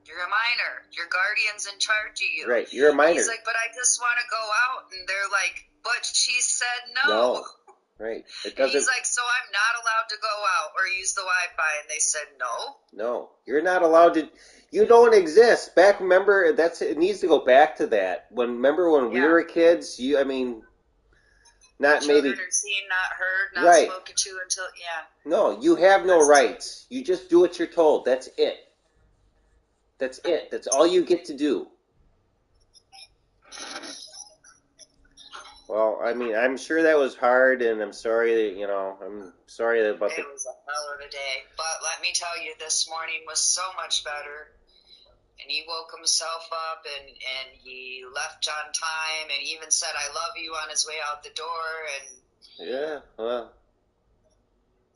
you're a minor. Your guardian's in charge of you. Right, you're a minor. He's like, but I just want to go out. And they're like, but she said no. No. Right. It doesn't. He's like, so I'm not allowed to go out or use the Wi-Fi. And they said no. No, you're not allowed to. You don't exist. Back, remember, it needs to go back to that. Remember when we were kids? Not Children maybe. are seen, not heard, not Right. spoken to until, No, you have no rights. You just do what you're told. That's it. That's it. That's all you get to do. Well, I mean, I'm sure that was hard, and I'm sorry that, I'm sorry about It was a hell of a day. But let me tell you, this morning was so much better. And he woke himself up, and he left on time, and even said, I love you on his way out the door, and... Yeah, well,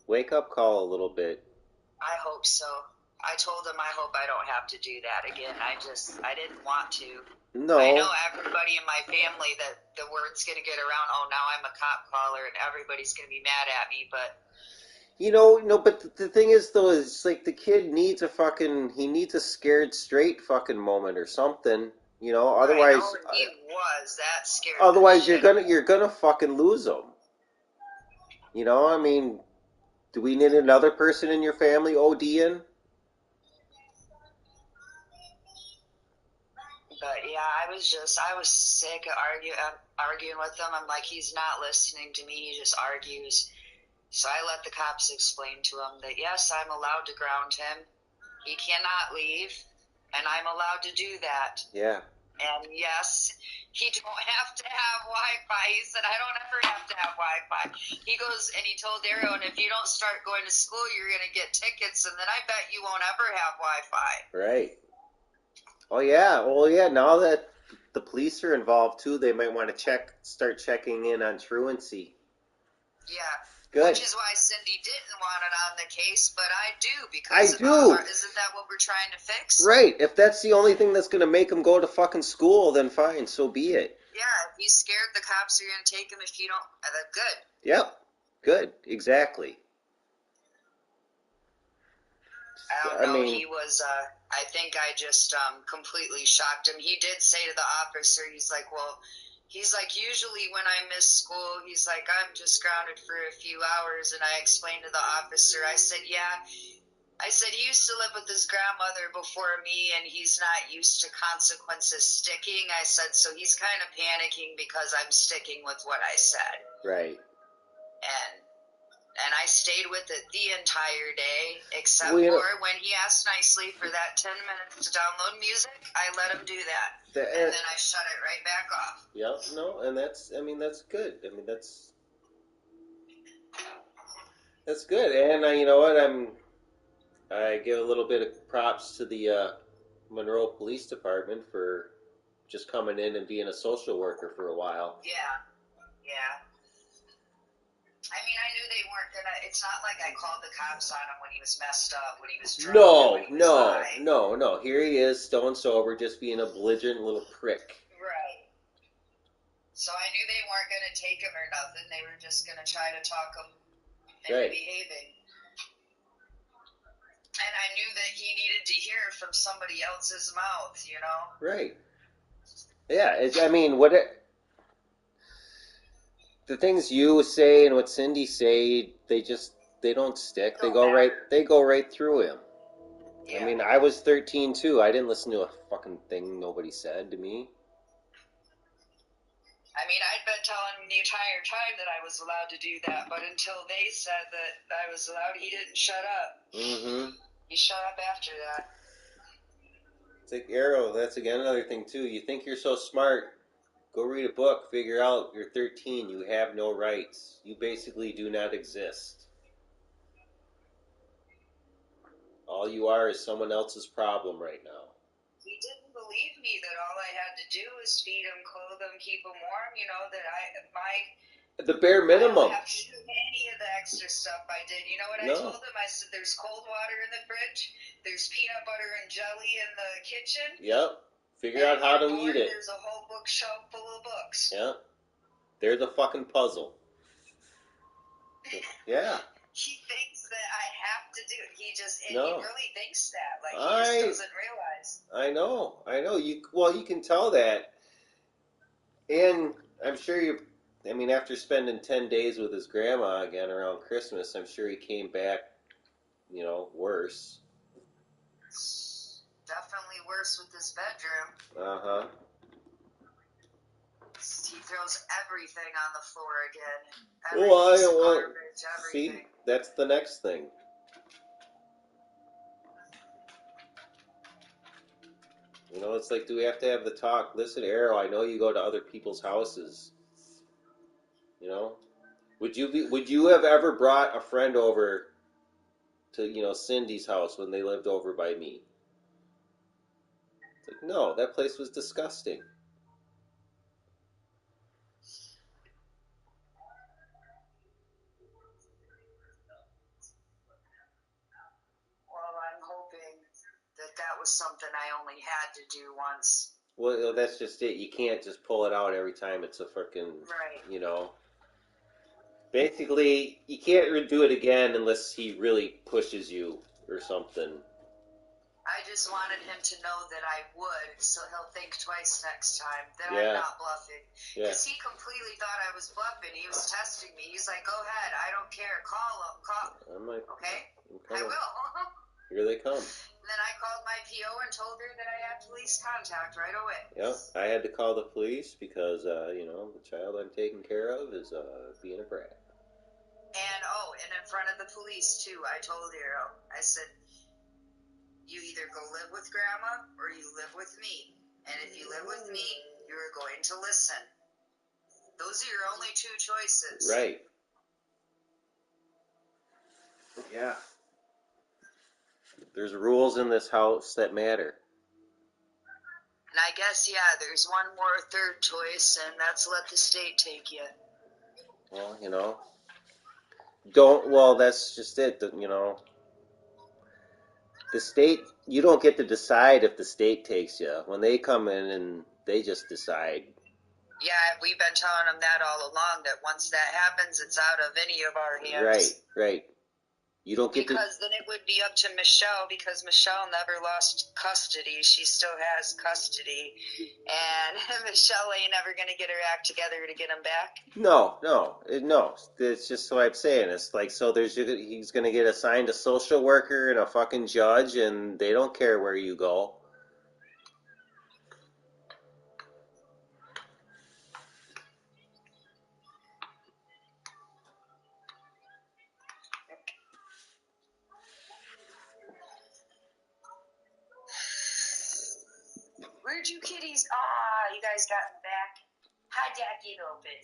wake up call a little bit. I hope so. I told him I hope I don't have to do that again. I didn't want to. No. I know everybody in my family that the word's going to get around, oh, now I'm a cop caller, and everybody's going to be mad at me, but... But the thing is, though, is like the kid needs he needs a scared straight fucking moment or something, otherwise... I know he was that scared. Otherwise, you're gonna fucking lose him. I mean, do we need another person in your family ODing? But yeah, I was sick of arguing with him. I'm like, he's not listening to me. He just argues. So I let the cops explain to him that yes, I'm allowed to ground him. He cannot leave, and I'm allowed to do that. Yeah. And yes, he don't have to have Wi-Fi. He said, I don't ever have to have Wi-Fi. He goes, and he told Darrow, and if you don't start going to school, you're going to get tickets, and then I bet you won't ever have Wi-Fi. Right. Oh, yeah. Well, yeah, now that the police are involved, too, they might want to start checking in on truancy. Yeah. Good. Which is why Cindy didn't want it on the case, but I do, because I do. Isn't that what we're trying to fix? Right. If that's the only thing that's going to make him go to fucking school, then fine, so be it. Yeah, if he's scared the cops are going to take him if you don't, good. Yep. Good. Exactly. I don't know, he was, I think I just completely shocked him. He did say to the officer, he's like, usually when I miss school, he's like, I'm just grounded for a few hours, and I explained to the officer, I said, yeah, he used to live with his grandmother before me, and he's not used to consequences sticking. I said, so he's kind of panicking because I'm sticking with what I said. Right. And I stayed with it the entire day, except for when he asked nicely for that 10 minutes to download music, I let him do that. And then I shut it right back off. Yep, no, and that's good. I mean, that's good. And you know what, I give a little bit of props to the Monroe Police Department for just coming in and being a social worker for a while. Yeah. I mean, I knew they weren't gonna. It's not like I called the cops on him when he was messed up, when he was drunk. No. Here he is, stone sober, just being a belligerent little prick. Right. So I knew they weren't gonna take him or nothing. They were just gonna try to talk him into behaving. And I knew that he needed to hear it from somebody else's mouth, Right. Yeah, the things you say and what Cindy say, they don't stick. They go right through him. Yeah. I mean, I was 13 too. I didn't listen to a fucking thing nobody said to me. I mean, I'd been telling him the entire time that I was allowed to do that, but until they said that I was allowed, he didn't shut up. Mm-hmm. He shut up after that. It's like, Arrow, that's again another thing too. You think you're so smart. Go read a book, figure out you're 13, you have no rights. You basically do not exist. All you are is someone else's problem right now. He didn't believe me that all I had to do was feed him, clothe him, keep him warm, the bare minimum. I don't have to do any of the extra stuff I did. You know what I told him? I said, there's cold water in the fridge, there's peanut butter and jelly in the kitchen. Yep. Figure out how to eat it. There's a whole bookshelf full of books. Yeah. They're the fucking puzzle. Yeah. He thinks that I have to do. He just he No. really thinks that. Like he just doesn't realize. I know. You can tell that. And I'm sure after spending 10 days with his grandma again around Christmas, I'm sure he came back, worse. Definitely worse with his bedroom. Uh-huh. He throws everything on the floor again. Well, I don't want. Garbage, See, everything. that's the next thing. It's like, do we have to have the talk? Listen, Arrow, I know you go to other people's houses. Would you have ever brought a friend over to, Cindy's house when they lived over by me? It's like, no, that place was disgusting. Well, I'm hoping that was something I only had to do once. Well, that's just it. You can't just pull it out every time it's a freaking, right. Basically, you can't do it again unless he really pushes you or something. I just wanted him to know that I would, so he'll think twice next time that I'm not bluffing. Because he completely thought I was bluffing. He was testing me. He's like, go ahead, I don't care. Call him. I'm like, okay, I will. Here they come. And then I called my PO and told her that I had police contact right away. Yep, I had to call the police because, the child I'm taking care of is being a brat. And in front of the police, too, I told Hero, I said, you either go live with Grandma or you live with me. And if you live with me, you're going to listen. Those are your only two choices. Right. Yeah. There's rules in this house that matter. And I guess, there's one more third choice, and that's let the state take you. Well, that's just it, The state, you don't get to decide if the state takes you. When they come in and they just decide. Yeah, we've been telling them that all along, that once that happens, it's out of any of our hands. Right. You don't get because then it would be up to Michelle, because Michelle never lost custody. She still has custody. And Michelle ain't never going to get her act together to get him back. No. It's just what I'm saying. It's like, so he's going to get assigned a social worker and a fucking judge, and they don't care where you go. Where'd you kitties? You guys got him back. How'd that get open?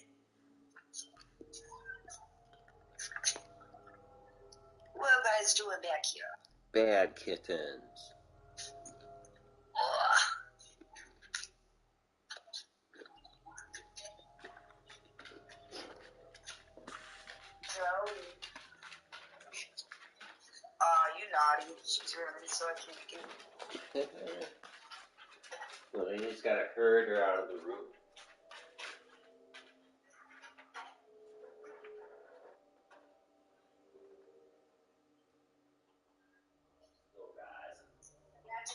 What are you guys doing back here? Bad kittens. You naughty. She's running, so I can't get it. Well, you just gotta herd her out of the room.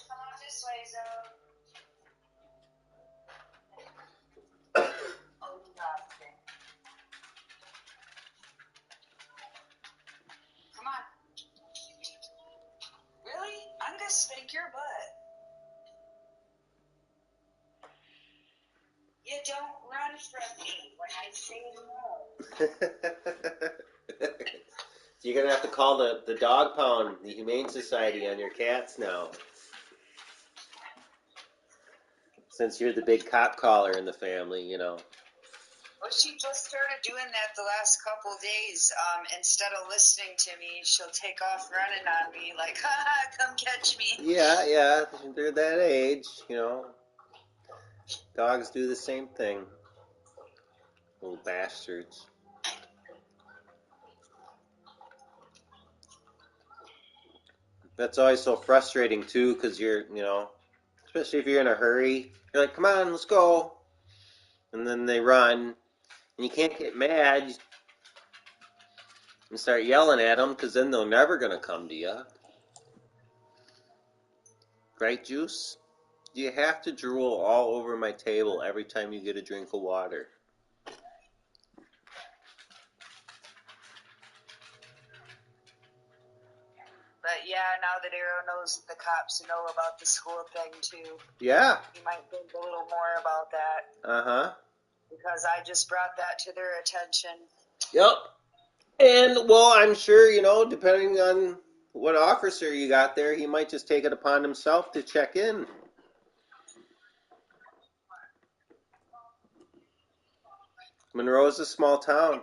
Come on this way, Zoe. Nothing. Come on. Really? I'm gonna spank your butt. You don't run from me when I say no. You're gonna have to call the dog pound, the Humane Society, on your cats now. Since you're the big cop caller in the family, Well, she just started doing that the last couple of days. Instead of listening to me, she'll take off running on me like, ha, come catch me. Yeah, they're that age, Dogs do the same thing. Little bastards. That's always so frustrating, too, because you're, especially if you're in a hurry. You're like, come on, let's go. And then they run. And you can't get mad. And start yelling at them, because then they're never going to come to you. Right, Juice? You have to drool all over my table every time you get a drink of water. But yeah, now that Arrow knows that the cops know about the school thing too, Yeah. he might think a little more about that. Uh-huh. Because I just brought that to their attention. Yep. And, well, I'm sure, depending on what officer you got there, he might just take it upon himself to check in. Monroe's a small town.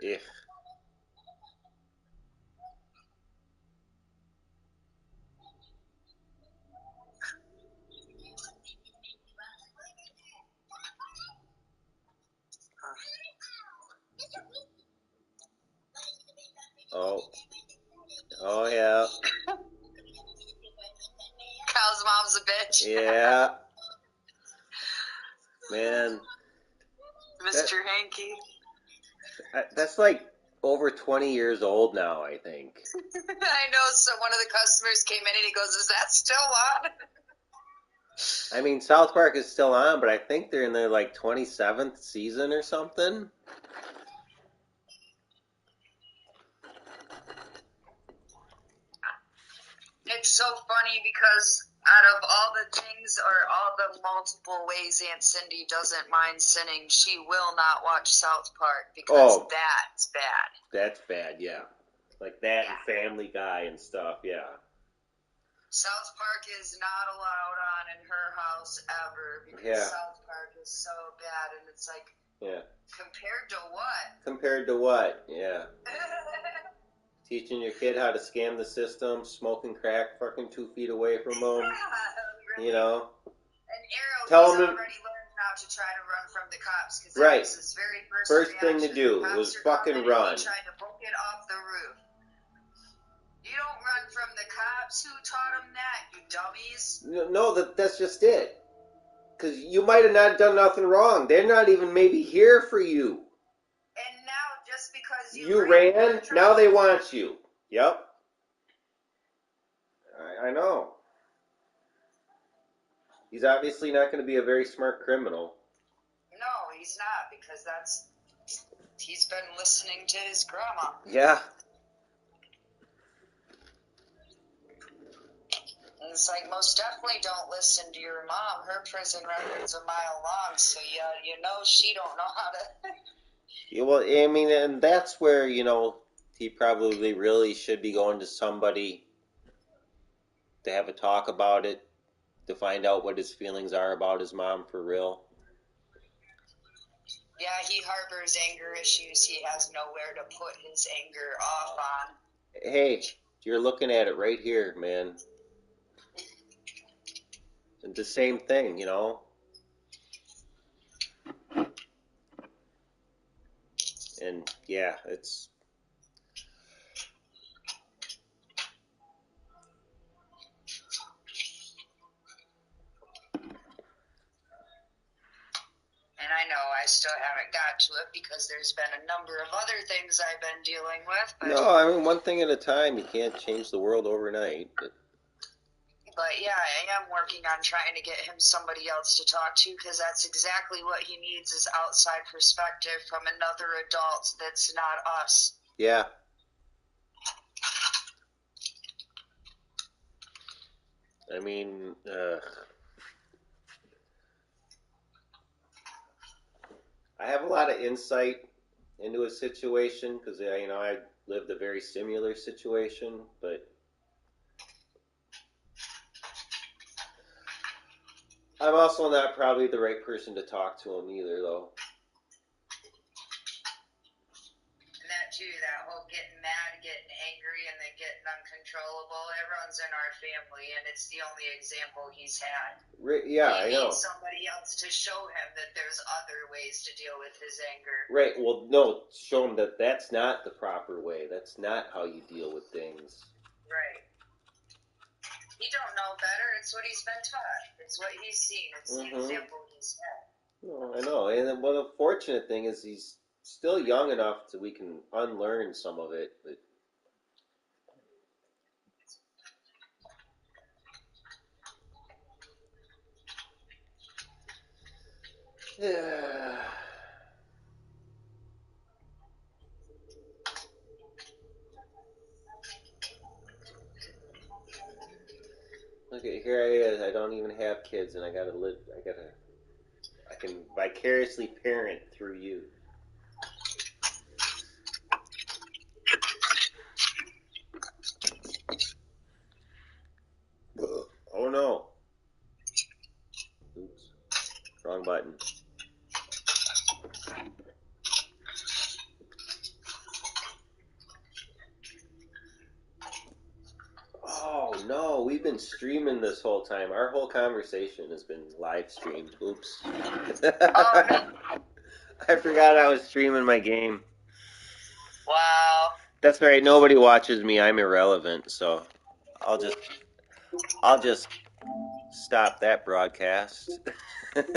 Ugh. Oh. Oh, yeah. Kyle's mom's a bitch. Yeah. Man. Mr. Hanky. That's like over 20 years old now, I think. I know, so one of the customers came in and he goes, is that still on? I mean, South Park is still on, but I think they're in their, 27th season or something. It's so funny because out of all the things or all the multiple ways Aunt Cindy doesn't mind sinning, she will not watch South Park because that's bad. That's bad, yeah. Like that and Family Guy and stuff, yeah. South Park is not allowed on in her house ever because South Park is so bad, and it's like, compared to what? Compared to what? Yeah. Teaching your kid how to scam the system, smoking crack fucking 2 feet away from them. Right. You know? And Arrow, Tell he's him already learned how to try to run from the cops because right. that was his very first thing to do was fucking run. He tried to book it off the roof. You don't run from the cops. Who taught him that, you dummies? No, that's just it. Because you might have not done nothing wrong. They're not even maybe here for you. And now, just because you ran, now they want you. Yep. I know. He's obviously not going to be a very smart criminal. No, he's not, because he's been listening to his grandma. Yeah. And it's like, most definitely don't listen to your mom. Her prison record's a mile long, so you know she don't know how to... Yeah, well, I mean, and that's where, he probably really should be going to somebody to have a talk about it, to find out what his feelings are about his mom for real. Yeah, he harbors anger issues he has nowhere to put his anger off on. Hey, you're looking at it right here, man. It's the same thing, And, yeah, it's... And I know I still haven't got to it because there's been a number of other things I've been dealing with. But, no, I mean, one thing at a time. You can't change the world overnight. But yeah, I am working on trying to get him somebody else to talk to because that's exactly what he needs is outside perspective from another adult that's not us. Yeah. I mean, I have a lot of insight into a situation because, I lived a very similar situation, but I'm also not probably the right person to talk to him either, though. And that too. That whole getting mad, getting angry, and then getting uncontrollable. It runs in our family, and it's the only example he's had. Yeah, I He know. needs somebody else to show him that there's other ways to deal with his anger. Right. Well, no, show him that that's not the proper way. That's not how you deal with things. Right. He don't know better. It's what he's been taught. It's what he's seen. It's the example he's had. Oh, I know. And then, well, the fortunate thing is he's still young enough so we can unlearn some of it. But yeah. Look at here I is. I don't even have kids, and I can vicariously parent through you. Oh no. Oops. Wrong button. Oh no, we've been streaming this whole time. Our whole conversation has been live streamed. Oops. I forgot I was streaming my game. Wow. That's right. Nobody watches me. I'm irrelevant, so I'll just stop that broadcast.